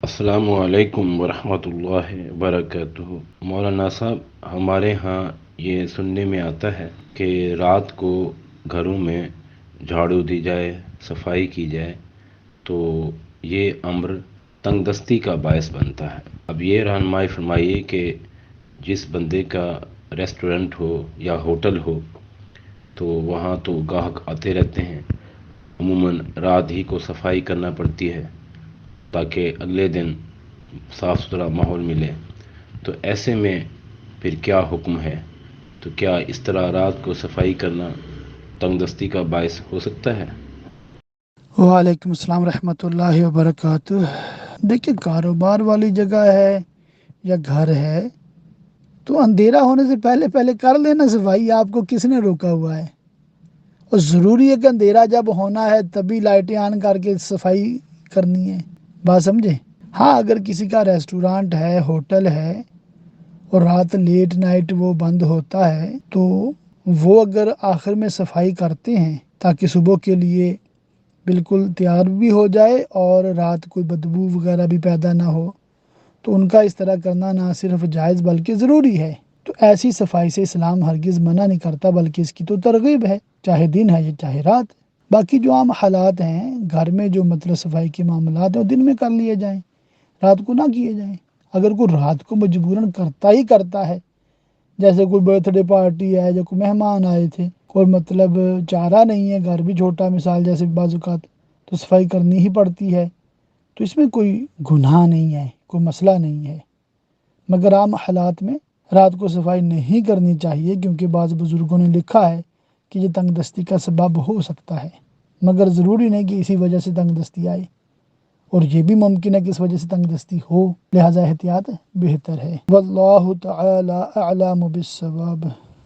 السلام علیکم ورحمۃ اللہ وبرکاتہ۔ مولانا صاحب، ہمارے ہاں یہ سننے میں آتا ہے کہ رات کو گھروں میں جھاڑو دی جائے، صفائی کی جائے تو یہ امر تنگ دستی کا باعث بنتا ہے۔ اب یہ رہنمائی فرمائیے کہ جس بندے کا ریسٹورنٹ ہو یا ہوٹل ہو تو وہاں تو گاہک آتے رہتے ہیں، عموماً رات ہی کو صفائی کرنا پڑتی ہے تاکہ اگلے دن صاف ستھرا ماحول ملے، تو ایسے میں پھر کیا حکم ہے؟ تو کیا اس طرح رات کو صفائی کرنا تنگ دستی کا باعث ہو سکتا ہے؟ وعلیکم السلام ورحمۃ اللہ وبرکاتہ۔ دیکھیے، کاروبار والی جگہ ہے یا گھر ہے تو اندھیرا ہونے سے پہلے پہلے کر لینا صفائی، آپ کو کس نے روکا ہوا ہے؟ اور ضروری ہے کہ اندھیرا جب ہونا ہے تبھی لائٹیں آن کر کے صفائی کرنی ہے؟ بات سمجھے؟ ہاں، اگر کسی کا ریسٹورانٹ ہے، ہوٹل ہے اور رات لیٹ نائٹ وہ بند ہوتا ہے تو وہ اگر آخر میں صفائی کرتے ہیں تاکہ صبح کے لیے بالکل تیار بھی ہو جائے اور رات کوئی بدبو وغیرہ بھی پیدا نہ ہو، تو ان کا اس طرح کرنا نہ صرف جائز بلکہ ضروری ہے۔ تو ایسی صفائی سے اسلام ہرگز منع نہیں کرتا، بلکہ اس کی تو ترغیب ہے، چاہے دن ہے یا چاہے رات۔ باقی جو عام حالات ہیں گھر میں، جو مطلب صفائی کے معاملات ہیں، وہ دن میں کر لیے جائیں، رات کو نہ کیے جائیں۔ اگر کوئی رات کو مجبوراً کرتا ہی کرتا ہے، جیسے کوئی برتھ ڈے پارٹی ہے یا کوئی مہمان آئے تھے، کوئی مطلب چارہ نہیں ہے، گھر بھی چھوٹا مثال جیسے بعض اوقات، تو صفائی کرنی ہی پڑتی ہے، تو اس میں کوئی گناہ نہیں ہے، کوئی مسئلہ نہیں ہے۔ مگر عام حالات میں رات کو صفائی نہیں کرنی چاہیے، کیونکہ بعض بزرگوں نے لکھا ہے کہ یہ تنگ دستی کا سبب ہو سکتا ہے، مگر ضروری نہیں کہ اسی وجہ سے تنگ دستی آئے، اور یہ بھی ممکن ہے کہ اس وجہ سے تنگ دستی ہو، لہذا احتیاط بہتر ہے۔ واللہ تعالی اعلم بالصواب۔